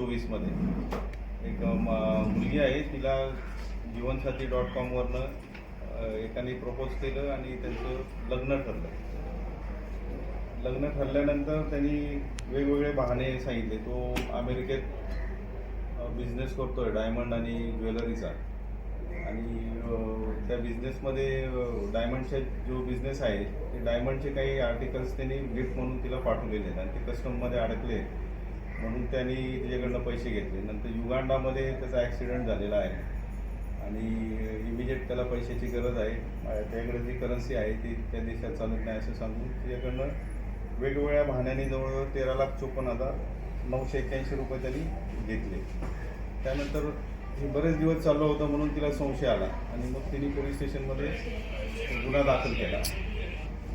2024मध्ये एक मुलगी आहे, तिला जीवनसाथी.com वरनं एकाने प्रपोज केलं आणि त्यांचं लग्न ठरलं. लग्न ठरल्यानंतर त्यांनी वेगवेगळे बहाणे सांगितले. तो अमेरिकेत बिझनेस करतोय डायमंड आणि ज्वेलरीचा, आणि त्या बिझनेसमध्ये डायमंडचा जो बिझनेस आहे ते डायमंडचे काही आर्टिकल्स त्यांनी गिफ्ट म्हणून तिला पाठवलेले आहेत आणि ते कस्टममध्ये अडकले म्हणून त्यांनी तिच्याकडनं पैसे घेतले. नंतर युगांडामध्ये त्याचा ॲक्सिडेंट झालेला आहे आणि इमिजिएट त्याला पैशाची गरज आहे. त्याकडे जी करन्सी आहे ती त्या देशात चालत नाही असं सांगून तिच्याकडनं वेगवेगळ्या बहाण्याने जवळजवळ 13,54,981 रुपये त्यांनी घेतले. त्यानंतर हे बरेच दिवस चाललं होतं म्हणून तिला संशय आला आणि मग तिने पोलीस स्टेशनमध्ये गुन्हा दाखल केला.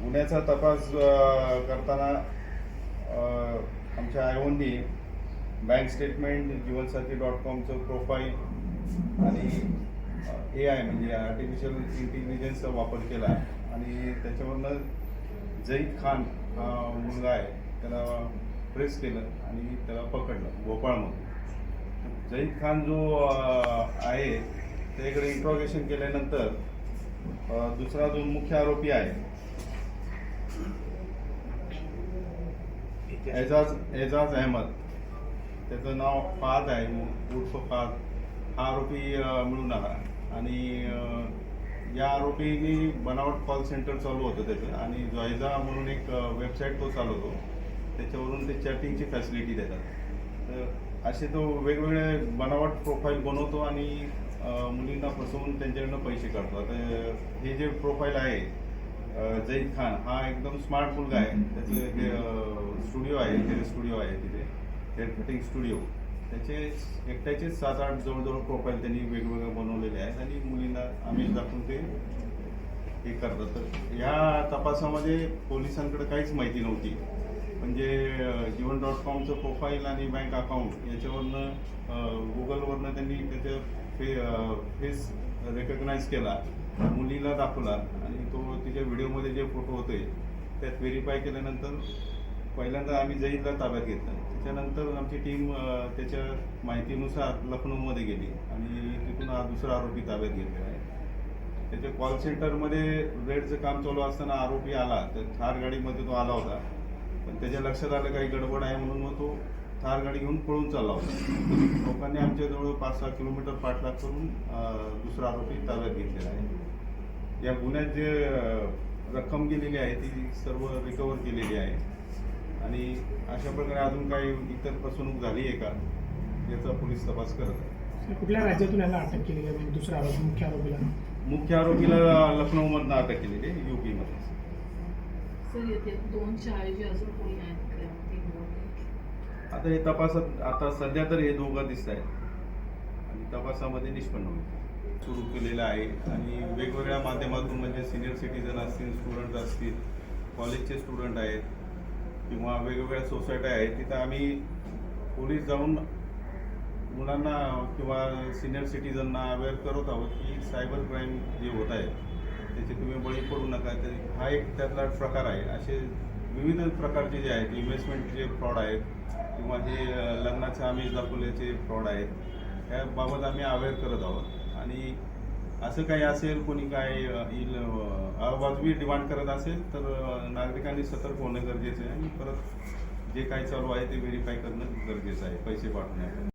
गुन्ह्याचा तपास करताना आमच्या आयोनी बँक स्टेटमेंट, जीवनसाथी.comचं प्रोफाईल आणि AI म्हणजे आर्टिफिशियल इंटेलिजन्सचा वापर केला आणि त्याच्यावरनं जईद खान हा मुलगा आहे त्याला प्रेस केलं आणि त्याला पकडलं भोपाळमधून. जईद खान जो आहे त्याच्याकडे इंट्रॉगेशन केल्यानंतर दुसरा जो मुख्य आरोपी आहे एजाज अहमद, त्याचं नाव फाद आहे, उर्फ फाद, हा आरोपी मिळून आला. आणि या आरोपीने बनावट कॉल सेंटर चालू होतं त्याचं आणि जॉयझा म्हणून एक वेबसाईट तो चालवतो, त्याच्यावरून ते चॅटिंगची फॅसिलिटी देतात. तर असे तो वेगवेगळे बनावट प्रोफाईल बनवतो आणि मुलींना फसवून त्यांच्याकडनं पैसे काढतो. आता हे जे प्रोफाईल आहे जईद खान हा एकदम स्मार्ट मुलगा आहे. त्याचं स्टुडिओ आहे, हेअर स्टुडिओ आहे तिथे, हेअर कटिंग स्टुडिओ. त्याचे एकट्याचेच 7-8 जवळजवळ प्रोफाईल त्यांनी वेगवेगळे बनवलेले आहेत आणि मुलींना आमिष दाखवून ते हे करतात. तर या तपासामध्ये पोलिसांकडे काहीच माहिती नव्हती. म्हणजे जीवन.comचं प्रोफाईल आणि बँक अकाउंट याच्यावरनं गुगलवरनं त्यांनी त्याचं फेस रेकग्नाईज केला, मुलीला दाखवला आणि तो तिच्या व्हिडिओमध्ये जे फोटो होते त्यात व्हेरीफाय केल्यानंतर पहिल्यांदा आम्ही जईदला ताब्यात घेतलं. त्याच्यानंतर आमची टीम त्याच्या माहितीनुसार लखनौमध्ये गेली आणि तिथून हा दुसरा आरोपी ताब्यात घेतलेला आहे. त्याच्या कॉल सेंटरमध्ये रेडचं काम चालू असताना आरोपी आला, तर थार गाडीमध्ये तो आला होता. पण त्याच्या लक्षात आलं काही गडबड आहे म्हणून मग तो थार गाडी घेऊन पळून चालला होता. लोकांनी आमच्याजवळ 5-6 किलोमीटर पाठलाग करून दुसरा आरोपी ताब्यात घेतलेला आहे. या गुन्ह्यात जे रक्कम गेलेली आहे ती सर्व रिकवर केलेली आहे आणि अशा प्रकारे अजून काही इतर फसवणूक झाली आहे का याचा पोलीस तपास करत आहे. कुठल्या राज्यातून याला अटक केली आहे? दुसरा आरोपी मुख्य आरोपीला लखनौमधनं अटक केलेली आहे, UP-मध्ये. सर येते 2 ऐवजी अजून कोणी आहेत? आता हे तपासात आता सध्या तर हे दोघं दिसत आहेत आणि तपासामध्ये निष्पन्न होईल. सुरू केलेलं आहे आणि वेगवेगळ्या माध्यमातून म्हणजे सिनियर सिटीजन असतील, स्टुडंट असतील, कॉलेजचे स्टुडंट आहेत किंवा वेगवेगळ्या सोसायट्या आहेत, तिथं आम्ही पोलीस जाऊन मुलांना किंवा सिनियर सिटीजनना अवेअर करत आहोत की सायबर क्राईम जे होत आहे त्याचे तुम्ही बळी पडू नका. हा एक त्यातला प्रकार आहे. असे विविध प्रकारचे जे आहेत, इन्व्हेस्टमेंटचे फ्रॉड आहेत किंवा जे लग्नाचे आमिष दाखवल्याचे फ्रॉड आहेत, याबाबत आम्ही अवेअर करत आहोत. आणि असं काही असेल, कोणी काय अवाजवी डिमांड करत असेल तर नागरिकांनी सतर्क होणं गरजेचं आहे आणि परत जे काही चालू आहे ते व्हेरीफाय करणं गरजेचं आहे पैसे पाठवण्यासाठी.